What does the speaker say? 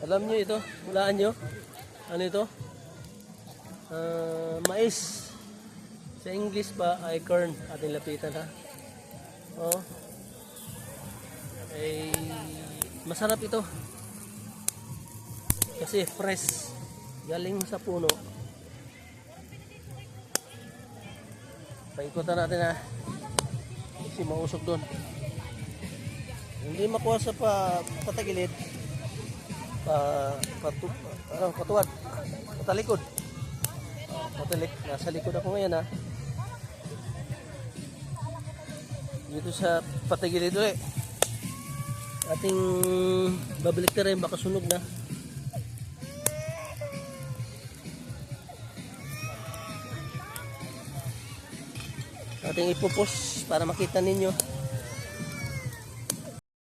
Alam nyo ito? Hulaan nyo? Ano ito? Mais. Sa English pa, acorn. Ating lapitan ha. Oh. Ay, masarap ito. Kasi fresh. Galing sa puno. Paikutan natin ha. Kasi mausok doon. Hindi makuha sa patagilid. Patuwad. Patalikod. Nasa likod ako ngayon ha. Dito sa patagilid ulit. Ating babalik na rin, baka sunog na. Ating ipupus para makita ninyo.